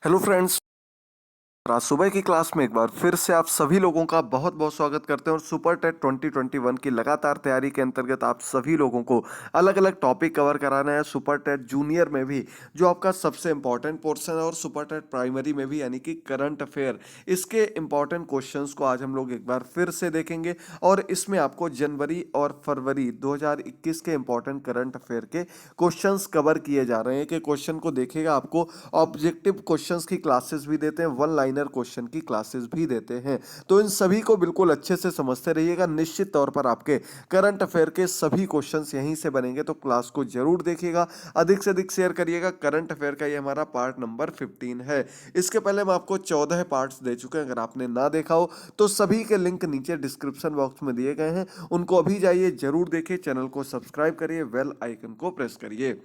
Hello friends. आज सुबह की क्लास में एक बार फिर से आप सभी लोगों का बहुत बहुत स्वागत करते हैं और सुपर टेट 2021 की लगातार तैयारी के अंतर्गत आप सभी लोगों को अलग अलग टॉपिक कवर कराना है। सुपर टेट जूनियर में भी जो आपका सबसे इंपॉर्टेंट पोर्शन है और सुपर टेट प्राइमरी में भी यानी कि करंट अफेयर, इसके इंपॉर्टेंट क्वेश्चंस को आज हम लोग एक बार फिर से देखेंगे। और इसमें आपको जनवरी और फरवरी 2021 के इंपॉर्टेंट करंट अफेयर के क्वेश्चंस कवर किए जा रहे हैं। कि क्वेश्चन को देखेगा, आपको ऑब्जेक्टिव क्वेश्चंस की क्लासेस भी देते हैं, वन लाइनर क्वेश्चन की क्लासेस भी देते हैं। तो इन सभी को बिल्कुल अच्छे से समझते रहिएगा। निश्चित तौर पर आपके करंट अफेयर के सभी क्वेश्चंस यहीं से बनेंगे, तो क्लास को जरूर देखिएगा, अधिक से अधिक शेयर करिएगा। करंट अफेयर का ये हमारा पार्ट नंबर 15 है। इसके पहले हम आपको 14 पार्ट्स दे चुके हैं। अगर आपने ना देखा हो तो सभी के लिंक नीचे डिस्क्रिप्शन बॉक्स में दिए गए हैं, उनको अभी जाइए, जरूर देखिए, चैनल को सब्सक्राइब करिए, बेल आइकन को प्रेस करिए।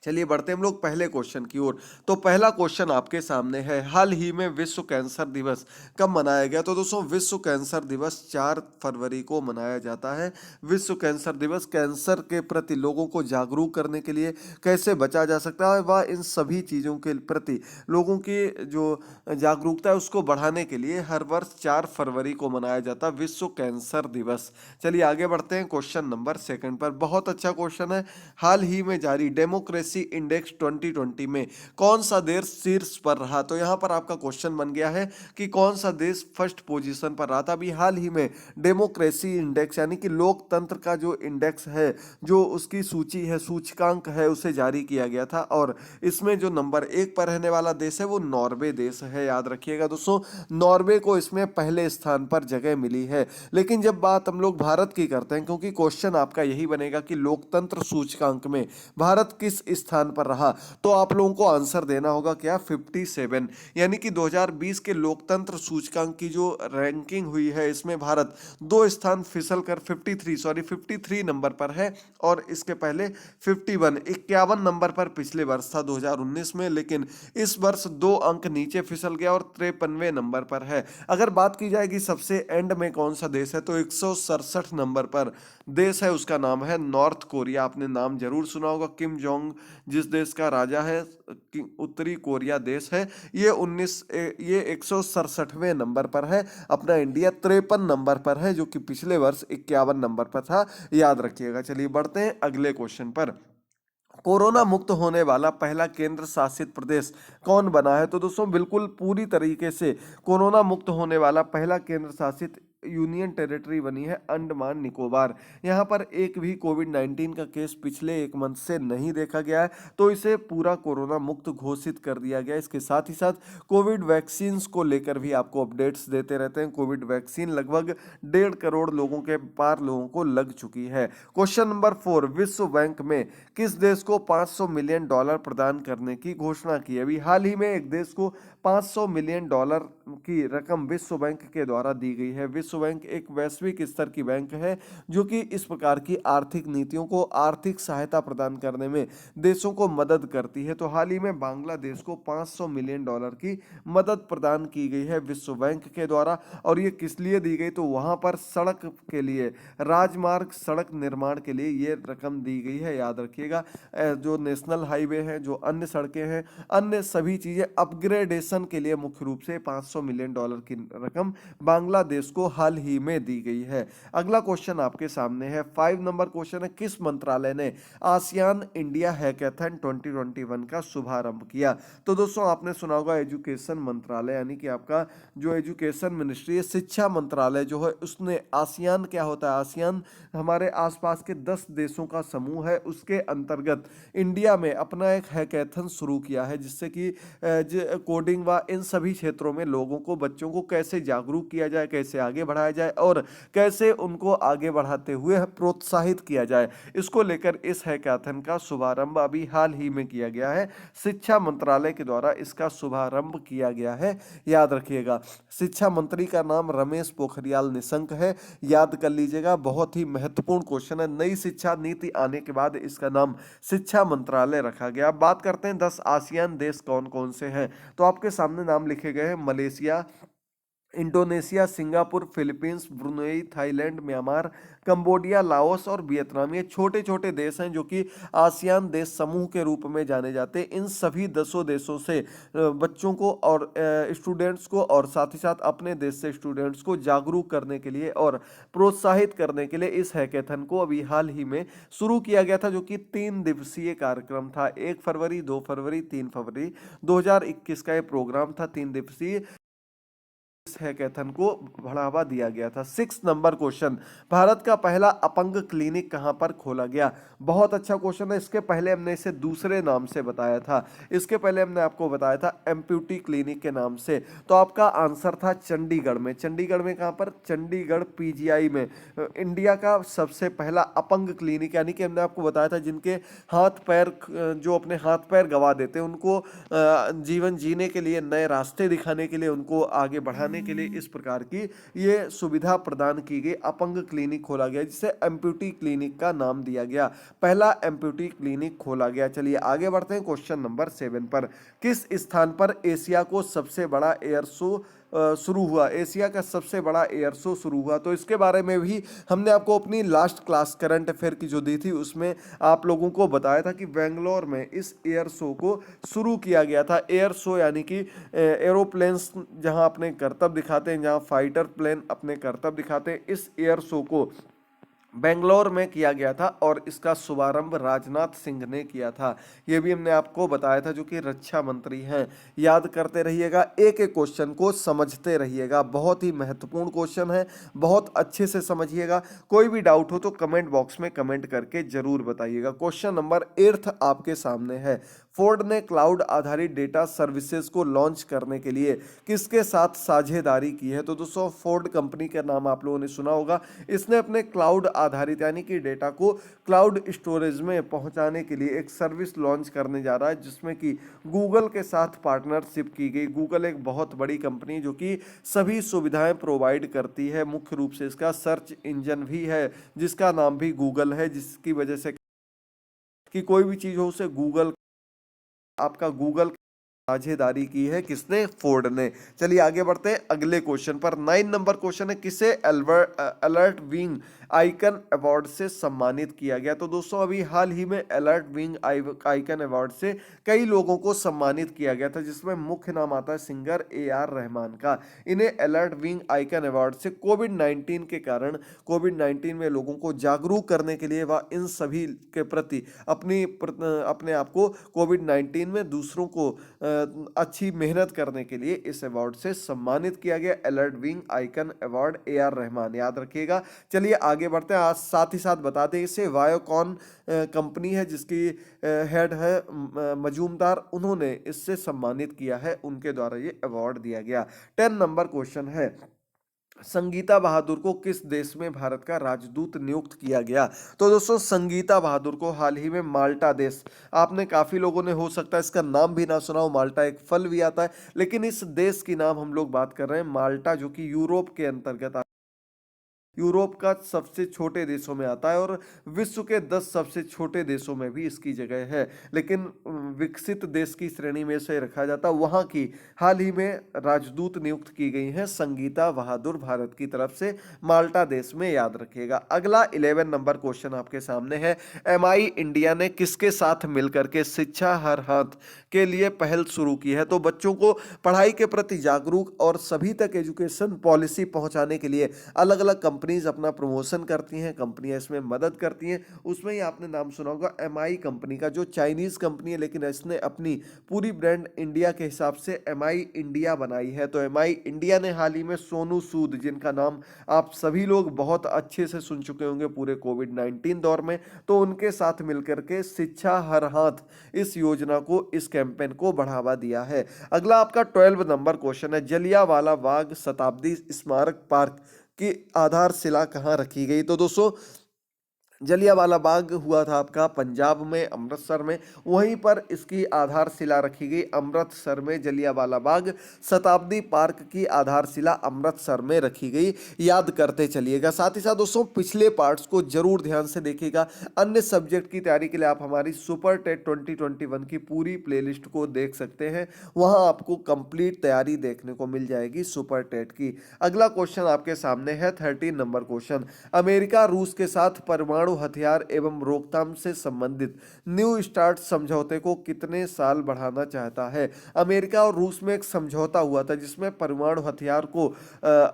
चलिए बढ़ते हैं हम लोग पहले क्वेश्चन की ओर। तो पहला क्वेश्चन आपके सामने है, हाल ही में विश्व कैंसर दिवस कब मनाया गया? तो दोस्तों, विश्व कैंसर दिवस 4 फरवरी को मनाया जाता है। विश्व कैंसर दिवस कैंसर के प्रति लोगों को जागरूक करने के लिए, कैसे बचा जा सकता है व इन सभी चीज़ों के प्रति लोगों की जो जागरूकता है उसको बढ़ाने के लिए हर वर्ष 4 फरवरी को मनाया जाता है विश्व कैंसर दिवस। चलिए आगे बढ़ते हैं क्वेश्चन नंबर सेकंड पर। बहुत अच्छा क्वेश्चन है। हाल ही में जारी डेमोक्रेसी इंडेक्स 2020 में कौन सा देश शीर्ष पर रहा? तो यहाँ पर आपका क्वेश्चन बन गया है कि कौन सा देश फर्स्ट पोजीशन पर रहा था। अभी हाल ही में डेमोक्रेसी इंडेक्स यानी कि लोकतंत्र का जो इंडेक्स है, जो उसकी सूची है, सूचकांक है, उसे जारी किया गया था। और इसमें जो नंबर 1 पर रहने वाला देश है वो नॉर्वे देश है। याद रखिएगा दोस्तों, नॉर्वे को इसमें पहले स्थान पर जगह मिली है। लेकिन जब बात हम लोग भारत की करते हैं, क्योंकि क्वेश्चन आपका यही बनेगा कि लोकतंत्र सूचकांक में भारत किस स्थान पर रहा, तो आप लोगों को आंसर देना होगा क्या? 57। यानी कि 2020 के लोकतंत्र सूचकांक की जो रैंकिंग हुई है, इसमें भारत 2 स्थान फिसल कर 53 नंबर पर है। और इसके पहले 51 नंबर पर पिछले वर्ष था 2019 में, लेकिन इस वर्ष 2 अंक नीचे फिसल गया और 53वें नंबर पर है। अगर बात की जाएगी सबसे एंड में कौन सा देश है, तो 167 नंबर पर देश है, उसका नाम है नॉर्थ कोरिया। आपने नाम जरूर सुना होगा, किम जोंग जिस देश का राजा है, उत्तरी कोरिया देश है। ये 167वें नंबर पर है। अपना इंडिया 53 नंबर पर है, जो कि पिछले वर्ष 51 नंबर पर था। याद रखिएगा। चलिए बढ़ते हैं अगले क्वेश्चन पर। कोरोना मुक्त होने वाला पहला केंद्र शासित प्रदेश कौन बना है? तो दोस्तों, बिल्कुल पूरी तरीके से कोरोना मुक्त होने वाला पहला केंद्र शासित यूनियन टेरिटरी बनी है अंडमान निकोबार। यहाँ पर एक भी कोविड-19 का केस पिछले 1 मंथ से नहीं देखा गया है, तो इसे पूरा कोरोना मुक्त घोषित कर दिया गया है। इसके साथ ही साथ कोविड वैक्सीन को लेकर भी आपको अपडेट्स देते रहते हैं। कोविड वैक्सीन लगभग 1.5 करोड़ लोगों के पार लोगों को लग चुकी है। क्वेश्चन नंबर 4, विश्व बैंक में किस देश को $500 मिलियन प्रदान करने की घोषणा की? अभी हाल ही में एक देश को $500 मिलियन की रकम विश्व बैंक के द्वारा दी गई है। विश्व बैंक एक वैश्विक स्तर की बैंक है, जो कि इस प्रकार की आर्थिक नीतियों को, आर्थिक सहायता प्रदान करने में देशों को मदद करती है। तो हाल ही में बांग्लादेश को $500 मिलियन की मदद प्रदान की गई है विश्व बैंक के द्वारा। और ये किस लिए दी गई? तो वहां पर सड़क के लिए, राजमार्ग सड़क निर्माण के लिए ये रकम दी गई है। याद रखिएगा, जो नेशनल हाईवे हैं, जो अन्य सड़कें हैं, अन्य सभी चीजें अपग्रेडेशन के लिए मुख्य रूप से $500 मिलियन की रकम बांग्लादेश को हाल ही में दी गई है। अगला क्वेश्चन आपके सामने है, 5 नंबर क्वेश्चन है, किस मंत्रालय ने आसियान इंडिया हैकाथन 2021 का शुभारंभ किया? तो दोस्तों, आपने सुना होगा एजुकेशन मंत्रालय, यानी कि आपका जो एजुकेशन मिनिस्ट्री है, शिक्षा मंत्रालय जो है, उसने आसियान, क्या होता है आसियान, हमारे आसपास के 10 देशों का समूह है, उसके अंतर्गत इंडिया में अपना एक हैकाथन शुरू किया है, जिससे कि कोडिंग व इन सभी क्षेत्रों में लोगों को, बच्चों को कैसे जागरूक किया जाए, कैसे आगे बढ़ाया जाए और कैसे उनको आगे बढ़ाते हुए प्रोत्साहित किया जाए, इसको लेकर इस हैकाथन का शुभारंभ अभी हाल ही में किया गया है। शिक्षा मंत्रालय के द्वारा इसका शुभारंभ किया गया है। याद रखिएगा, शिक्षा मंत्री का नाम रमेश पोखरियाल निशंक है। याद कर लीजिएगा, बहुत ही महत्वपूर्ण क्वेश्चन है। नई शिक्षा नीति आने के बाद इसका नाम शिक्षा मंत्रालय रखा गया। अब बात करते हैं 10 आसियान देश कौन कौन से हैं। तो आपके सामने नाम लिखे गए हैं, Malaysia, Indonesia, Singapore, Philippines, Brunei, Thailand, Myanmar, Cambodia, Laos और वियतनाम। ये छोटे छोटे देश हैं जो कि आसियान देश समूह के रूप में जाने जाते हैं। इन सभी 10 देशों से बच्चों को और स्टूडेंट्स को और साथ ही साथ अपने देश से स्टूडेंट्स को जागरूक करने के लिए और प्रोत्साहित करने के लिए इस हैकेथन को अभी हाल ही में शुरू किया गया था, जो कि 3 दिवसीय कार्यक्रम था। 1 फरवरी, 2 फरवरी, 3 फरवरी 2021 का ये प्रोग्राम था, 3 दिवसीय। इस हैकेथन को बढ़ावा दिया गया था। 6 नंबर क्वेश्चन, भारत का पहला अपंग क्लिनिक कहां पर खोला गया? बहुत अच्छा क्वेश्चन है। इसके पहले हमने इसे दूसरे नाम से बताया था। इसके पहले हमने आपको बताया था एम्प्यूटी क्लिनिक के नाम से। तो आपका आंसर था चंडीगढ़ में। चंडीगढ़ में कहां पर? चंडीगढ़ पीजीआई में। इंडिया का सबसे पहला अपंग क्लिनिक, यानी कि हमने आपको बताया था जिनके हाथ पैर, जो अपने हाथ पैर गवा देते हैं उनको जीवन जीने के लिए, नए रास्ते दिखाने के लिए, उनको आगे बढ़ाने के लिए इस प्रकार की ये सुविधा प्रदान की गई। अपंग क्लिनिक खोला गया जिसे एम्प्यूटी क्लिनिक का नाम दिया गया। पहला एम्प्यूटी क्लिनिक खोला गया। चलिए आगे बढ़ते हैं क्वेश्चन नंबर 7 पर। किस स्थान पर एशिया को सबसे बड़ा एयर शो शुरू हुआ? एशिया का सबसे बड़ा एयर शो शुरू हुआ। तो इसके बारे में भी हमने आपको अपनी लास्ट क्लास करंट अफेयर की जो दी थी उसमें आप लोगों को बताया था कि बेंगलोर में इस एयर शो को शुरू किया गया था। एयर शो यानी कि एरोप्लेन्स जहां अपने करतब दिखाते हैं, जहां फाइटर प्लेन अपने करतब दिखाते हैं, इस एयर शो को बेंगलोर में किया गया था और इसका शुभारंभ राजनाथ सिंह ने किया था। यह भी हमने आपको बताया था, जो कि रक्षा मंत्री हैं। याद करते रहिएगा, एक एक क्वेश्चन को समझते रहिएगा। बहुत ही महत्वपूर्ण क्वेश्चन है, बहुत अच्छे से समझिएगा। कोई भी डाउट हो तो कमेंट बॉक्स में कमेंट करके जरूर बताइएगा। क्वेश्चन नंबर 8 आपके सामने है। फोर्ड ने क्लाउड आधारित डेटा सर्विसेज को लॉन्च करने के लिए किसके साथ साझेदारी की है? तो दोस्तों, फोर्ड कंपनी का नाम आप लोगों ने सुना होगा। इसने अपने क्लाउड आधारित यानी कि डेटा को क्लाउड स्टोरेज में पहुंचाने के लिए एक सर्विस लॉन्च करने जा रहा है, जिसमें कि गूगल के साथ पार्टनरशिप की गई। गूगल एक बहुत बड़ी कंपनी जो कि सभी सुविधाएं प्रोवाइड करती है। मुख्य रूप से इसका सर्च इंजन भी है जिसका नाम भी गूगल है, जिसकी वजह से कि कोई भी चीज़ हो उसे गूगल, आपका गूगल साझेदारी की है। किसने? फोर्ड ने। चलिए आगे बढ़ते हैं अगले क्वेश्चन पर। 9 नंबर क्वेश्चन है, किसे अलर्ट विंग आइकन अवार्ड से सम्मानित किया गया? तो दोस्तों, अभी हाल ही में अलर्ट विंग आइकन अवार्ड से कई लोगों को सम्मानित किया गया था, जिसमें मुख्य नाम आता है सिंगर AR रहमान का। इन्हें अलर्ट विंग आइकन अवार्ड से कोविड-19 के कारण, कोविड-19 में लोगों को जागरूक करने के लिए व इन सभी के प्रति अपने आप को कोविड-19 में दूसरों को अच्छी मेहनत करने के लिए इस अवार्ड से सम्मानित किया गया। Alert wing icon award AR Rahman, याद रखिएगा। चलिए आगे बढ़ते हैं। आज साथ ही साथ बता दें, इसे वायोकॉन कंपनी है जिसकी हेड है मजूमदार, उन्होंने इससे सम्मानित किया है, उनके द्वारा ये अवार्ड दिया गया। 10 नंबर क्वेश्चन है, संगीता बहादुर को किस देश में भारत का राजदूत नियुक्त किया गया? तो दोस्तों, संगीता बहादुर को हाल ही में माल्टा देश, आपने काफी लोगों ने हो सकता है इसका नाम भी ना सुना हो। माल्टा एक फल भी आता है, लेकिन इस देश की नाम हम लोग बात कर रहे हैं माल्टा, जो कि यूरोप के अंतर्गत, यूरोप का सबसे छोटे देशों में आता है और विश्व के 10 सबसे छोटे देशों में भी इसकी जगह है, लेकिन विकसित देश की श्रेणी में से रखा जाता है। वहाँ की हाल ही में राजदूत नियुक्त की गई हैं संगीता बहादुर, भारत की तरफ से माल्टा देश में, याद रखिएगा। अगला 11 नंबर क्वेश्चन आपके सामने है। MI इंडिया ने किसके साथ मिलकर के शिक्षा हर हाथ के लिए पहल शुरू की है? तो बच्चों को पढ़ाई के प्रति जागरूक और सभी तक एजुकेशन पॉलिसी पहुंचाने के लिए अलग अलग कंपनीज अपना प्रमोशन करती हैं, कंपनियां इसमें मदद करती हैं। उसमें ही आपने नाम सुना होगा MI कंपनी का, जो चाइनीज कंपनी है, लेकिन इसने अपनी पूरी ब्रांड इंडिया के हिसाब से MI इंडिया बनाई है। तो MI इंडिया ने हाल ही में सोनू सूद, जिनका नाम आप सभी लोग बहुत अच्छे से सुन चुके होंगे पूरे कोविड-19 दौर में, तो उनके साथ मिलकर के शिक्षा हर हाथ इस योजना को, इस कैंपेन को बढ़ावा दिया है। अगला आपका 12 नंबर क्वेश्चन है, जलियांवाला बाग शताब्दी स्मारक पार्क की आधारशिला कहाँ रखी गई? तो दोस्तों, जलियांवाला बाग हुआ था आपका पंजाब में, अमृतसर में, वहीं पर इसकी आधारशिला रखी गई अमृतसर में। जलियांवाला बाग शताब्दी पार्क की आधारशिला अमृतसर में रखी गई, याद करते चलिएगा। साथ ही साथ दोस्तों पिछले पार्ट्स को जरूर ध्यान से देखिएगा। अन्य सब्जेक्ट की तैयारी के लिए आप हमारी सुपर टेट 2021 की पूरी प्लेलिस्ट को देख सकते हैं, वहां आपको कंप्लीट तैयारी देखने को मिल जाएगी सुपर टेट की। अगला क्वेश्चन आपके सामने है 13 नंबर क्वेश्चन। अमेरिका रूस के साथ परमाणु हथियार एवं रोकथाम से संबंधित न्यू स्टार्ट समझौते को कितने साल बढ़ाना चाहता है? अमेरिका और रूस में एक समझौता हुआ था जिसमें परमाणु हथियार को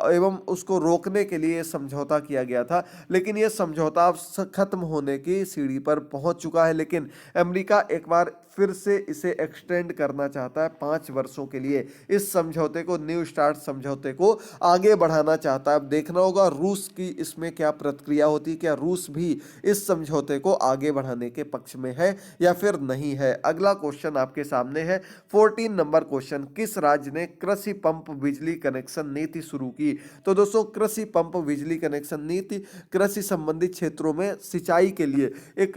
एवं उसको रोकने के लिए समझौता किया गया था, लेकिन यह समझौता अब खत्म होने की सीढ़ी पर पहुंच चुका है। लेकिन अमेरिका एक बार फिर से इसे एक्सटेंड करना चाहता है 5 वर्षों के लिए। इस समझौते को, न्यू स्टार्ट समझौते को आगे बढ़ाना चाहता है। अब देखना होगा रूस की इसमें क्या प्रतिक्रिया होती है, क्या रूस भी इस समझौते को आगे बढ़ाने के पक्ष में है या फिर नहीं है। अगला क्वेश्चन आपके सामने है 14 नंबर क्वेश्चन। किस राज्य ने कृषि पंप बिजली कनेक्शन नीति शुरू की? तो दोस्तों कृषि पंप बिजली कनेक्शन नीति कृषि संबंधित क्षेत्रों में सिंचाई के लिए एक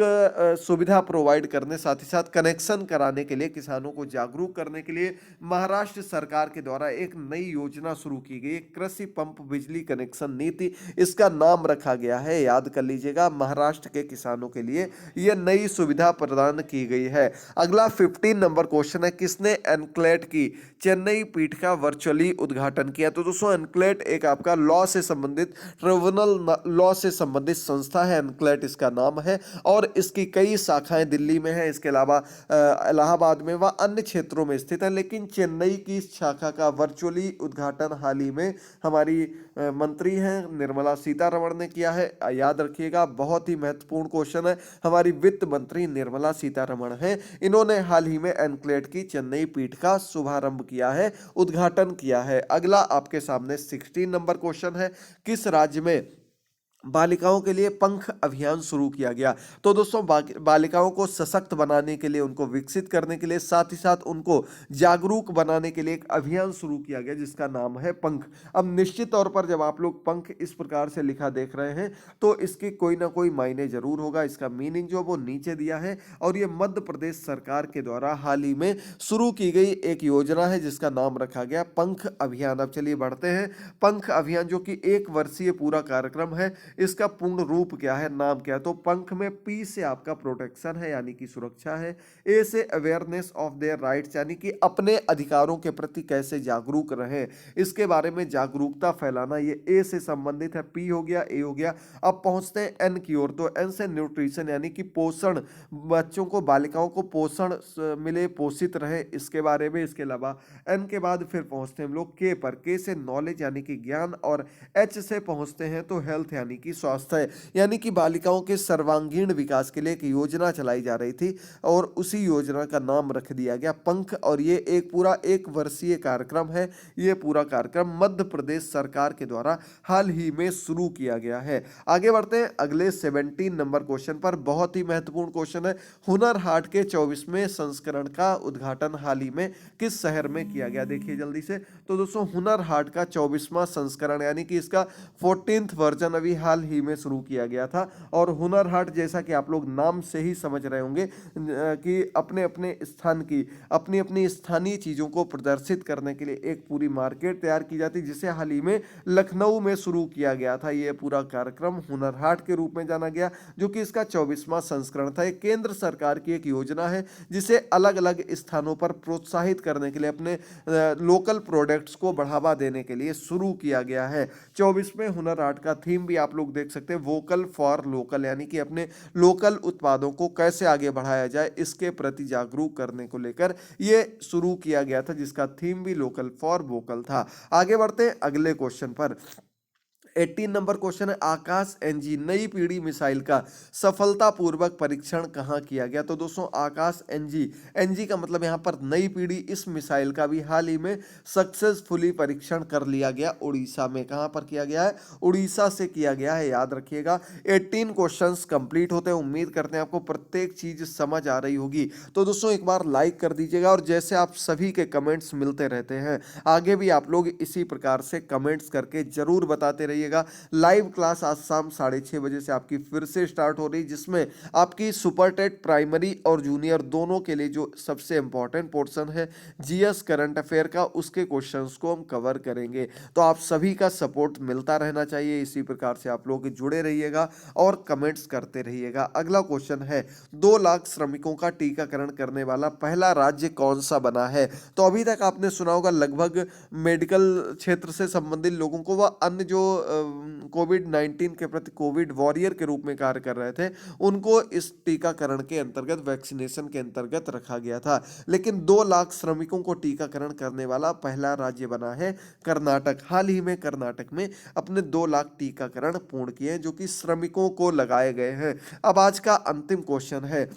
सुविधा प्रोवाइड करने, साथ ही साथ कनेक्शन कराने के लिए, किसानों को जागरूक करने के लिए महाराष्ट्र सरकार के द्वारा एक नई योजना शुरू की गई, कृषि पंप बिजली कनेक्शन नीति इसका नाम रखा गया है। याद कर लीजिएगा, महाराष्ट्र के किसानों के लिए यह नई सुविधा प्रदान की गई है। अगला 15 नंबर क्वेश्चन है, किसने एनक्लेट की चेन्नई पीठ का वर्चुअली उद्घाटन किया? तो दोस्तों एनक्लेट एक आपका लॉ से संबंधित, ट्रिब्यूनल लॉ से संबंधित संस्था है, एनक्लेट इसका नाम है, और इसकी कई शाखाएं दिल्ली में है, इसके अलावा इलाहाबाद में व अन्य क्षेत्रों में स्थित है। लेकिन चेन्नई की इस शाखा का वर्चुअली उद्घाटन हाल ही में हमारी मंत्री हैं निर्मला सीतारमण ने किया है। याद रखिएगा, बहुत ही महत्वपूर्ण क्वेश्चन है। हमारी वित्त मंत्री निर्मला सीतारमण हैं, इन्होंने हाल ही में एनक्लेट की चेन्नई पीठ का शुभारंभ किया है, उद्घाटन किया है। अगला आपके सामने 16 नंबर क्वेश्चन है, किस राज्य में बालिकाओं के लिए पंख अभियान शुरू किया गया? तो दोस्तों बालिकाओं को सशक्त बनाने के लिए, उनको विकसित करने के लिए, साथ ही साथ उनको जागरूक बनाने के लिए एक अभियान शुरू किया गया जिसका नाम है पंख। अब निश्चित तौर पर जब आप लोग पंख इस प्रकार से लिखा देख रहे हैं तो इसकी कोई ना कोई मायने जरूर होगा। इसका मीनिंग जो वो नीचे दिया है, और ये मध्य प्रदेश सरकार के द्वारा हाल ही में शुरू की गई एक योजना है जिसका नाम रखा गया पंख अभियान। अब चलिए बढ़ते हैं। पंख अभियान जो कि 1 वर्षीय पूरा कार्यक्रम है, इसका पूर्ण रूप क्या है, नाम क्या है? तो पंख में पी से आपका प्रोटेक्शन है यानी कि सुरक्षा है, ए से अवेयरनेस ऑफ देयर राइट्स यानी कि अपने अधिकारों के प्रति कैसे जागरूक रहें, इसके बारे में जागरूकता फैलाना, ये ए से संबंधित है। पी हो गया, ए हो गया। अब पहुंचते हैं एन की ओर। तो एन से न्यूट्रिशन यानी कि पोषण, बच्चों को, बालिकाओं को पोषण मिले, पोषित रहे, इसके बारे में। इसके अलावा एन के बाद फिर पहुंचते हैं हम लोग के पर। के से नॉलेज यानी कि ज्ञान, और एच से पहुंचते हैं तो हेल्थ यानी कि स्वास्थ्य है। यानी कि बालिकाओं के सर्वांगीण विकास के लिए एक योजना चलाई जा रही थी और उसी योजना का नाम रख दिया गया पंख। और ये एक पूरा 1 वर्षीय कार्यक्रम है। ये पूरा कार्यक्रम मध्य प्रदेश सरकार के द्वारा हाल ही में शुरू किया गया है। आगे बढ़ते हैं अगले 17 नंबर क्वेश्चन पर। बहुत ही महत्वपूर्ण क्वेश्चन है। हुनर हाट के 24वें संस्करण का उद्घाटन हाल ही में किस शहर में किया गया? देखिए जल्दी से। तो दोस्तों हुनर हाट का 24वां संस्करण यानी कि इसका 14th वर्जन अभी हाल ही में शुरू किया गया था। और हुनर हाट, जैसा कि आप लोग नाम से ही समझ रहे होंगे कि अपने अपने स्थान की, अपनी अपनी स्थानीय चीज़ों को प्रदर्शित करने के लिए एक पूरी मार्केट तैयार की जाती है, जिसे हाल ही में लखनऊ में शुरू किया गया था। ये पूरा कार्यक्रम हुनर हाट के रूप में जाना गया, जो कि इसका 24वां संस्करण था। एक केंद्र सरकार की एक योजना है जिसे अलग अलग स्थानों पर प्रोत्साहित करने के लिए, अपने लोकल प्रोडक्ट्स को बढ़ावा देने के लिए शुरू किया गया है। 24वें हुनर हाट का थीम भी आप लोग देख सकते हैं, वोकल फॉर लोकल, यानी कि अपने लोकल उत्पादों को कैसे आगे बढ़ाया जाए इसके प्रति जागरूक करने को लेकर ये शुरू किया गया था, जिसका थीम भी लोकल फॉर वोकल था। आगे बढ़ते हैं अगले क्वेश्चन पर। 18 नंबर क्वेश्चन है, आकाश एनजी नई पीढ़ी मिसाइल का सफलतापूर्वक परीक्षण कहाँ किया गया? तो दोस्तों आकाश एनजी, एनजी का मतलब यहाँ पर नई पीढ़ी, इस मिसाइल का भी हाल ही में सक्सेसफुली परीक्षण कर लिया गया उड़ीसा में। कहाँ पर किया गया है? उड़ीसा से किया गया है। याद रखिएगा 18 क्वेश्चंस कंप्लीट होते हैं। उम्मीद करते हैं आपको प्रत्येक चीज समझ आ रही होगी। तो दोस्तों एक बार लाइक कर दीजिएगा, और जैसे आप सभी के कमेंट्स मिलते रहते हैं, आगे भी आप लोग इसी प्रकार से कमेंट्स करके जरूर बताते रहिए रहिएगा। लाइव क्लास आज शाम 6:30 बजे से आपकी फिर से स्टार्ट हो रही, जिसमें आपकी सुपर टेट प्राइमरी और जूनियर दोनों के लिए जो सबसे इंपॉर्टेंट पोर्शन है जीएस करंट अफेयर का, उसके क्वेश्चंस को हम कवर करेंगे। तो आप सभी का सपोर्ट मिलता रहना चाहिए, इसी प्रकार से आप लोग जुड़े रहिएगा और कमेंट्स करते रहिएगा। अगला क्वेश्चन है, 2 लाख श्रमिकों का टीकाकरण करने वाला पहला राज्य कौन सा बना है? तो अभी तक आपने सुना होगा, लगभग मेडिकल क्षेत्र से संबंधित लोगों को व अन्य जो कोविड-19 के प्रति कोविड वॉरियर के रूप में कार्य कर रहे थे, उनको इस टीकाकरण के अंतर्गत, वैक्सीनेशन के अंतर्गत रखा गया था। लेकिन 2 लाख श्रमिकों को टीकाकरण करने वाला पहला राज्य बना है कर्नाटक। हाल ही में कर्नाटक में अपने 2 लाख टीकाकरण पूर्ण किए हैं, जो कि श्रमिकों को लगाए गए हैं। अब आज का अंतिम क्वेश्चन है,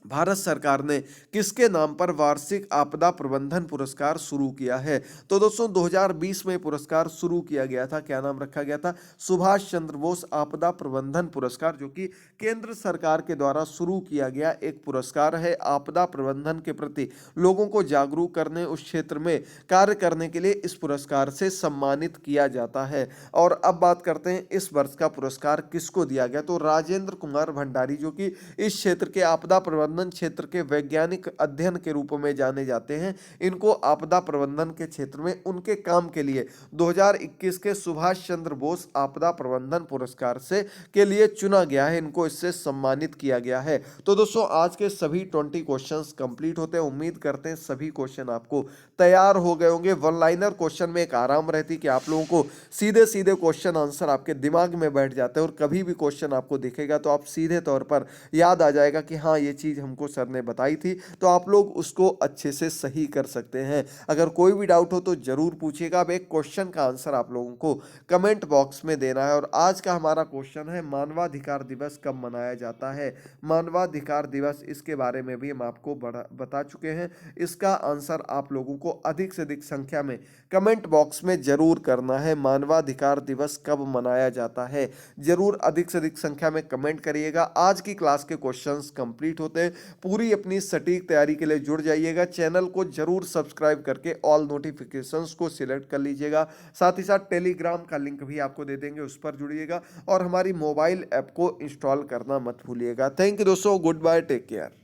भारत सरकार ने किसके नाम पर वार्षिक आपदा प्रबंधन पुरस्कार शुरू किया है? तो दोस्तों 2020 में पुरस्कार शुरू किया गया था। क्या नाम रखा गया था? सुभाष चंद्र बोस आपदा प्रबंधन पुरस्कार, जो कि केंद्र सरकार के द्वारा शुरू किया गया एक पुरस्कार है। आपदा प्रबंधन के प्रति लोगों को जागरूक करने, उस क्षेत्र में कार्य करने के लिए इस पुरस्कार से सम्मानित किया जाता है। और अब बात करते हैं इस वर्ष का पुरस्कार किसको दिया गया। तो राजेंद्र कुमार भंडारी, जो कि इस क्षेत्र के आपदा प्रबंधन क्षेत्र के वैज्ञानिक अध्ययन के रूप में जाने जाते हैं, इनको आपदा प्रबंधन के क्षेत्र में उनके काम के लिए 2021 के सुभाष चंद्र बोस आपदा प्रबंधन पुरस्कार से के लिए चुना गया है। इनको इससे सम्मानित किया गया है। तो दोस्तों आज के सभी 20 क्वेश्चंस कंप्लीट होते हैं। उम्मीद करते हैं सभी क्वेश्चन आपको तैयार हो गए होंगे। वन लाइनर क्वेश्चन में एक आराम रहती कि आप लोगों को सीधे सीधे क्वेश्चन आंसर आपके दिमाग में बैठ जाते हैं, और कभी भी क्वेश्चन आपको दिखेगा तो आप सीधे तौर पर याद आ जाएगा कि हाँ, ये चीज़ हमको सर ने बताई थी, तो आप लोग उसको अच्छे से सही कर सकते हैं। अगर कोई भी डाउट हो तो जरूर पूछिएगा। अब एक क्वेश्चन का आंसर आप लोगों को कमेंट बॉक्स में देना है। और आज का हमारा क्वेश्चन है, मानवाधिकार दिवस कब मनाया जाता है? मानवाधिकार दिवस, इसके बारे में भी हम आपको बता चुके हैं। इसका आंसर आप लोगों को अधिक से अधिक संख्या में कमेंट बॉक्स में जरूर करना है। मानवाधिकार दिवस कब मनाया जाता है, जरूर अधिक से अधिक संख्या में कमेंट करिएगा। आज की क्लास के क्वेश्चंस कंप्लीट होते हैं। पूरी अपनी सटीक तैयारी के लिए जुड़ जाइएगा। चैनल को जरूर सब्सक्राइब करके ऑल नोटिफिकेशंस को सिलेक्ट कर लीजिएगा। साथ ही साथ टेलीग्राम का लिंक भी आपको दे देंगे, उस पर जुड़िएगा और हमारी मोबाइल ऐप को इंस्टॉल करना मत भूलिएगा। थैंक यू दोस्तों, गुड बाय, टेक केयर।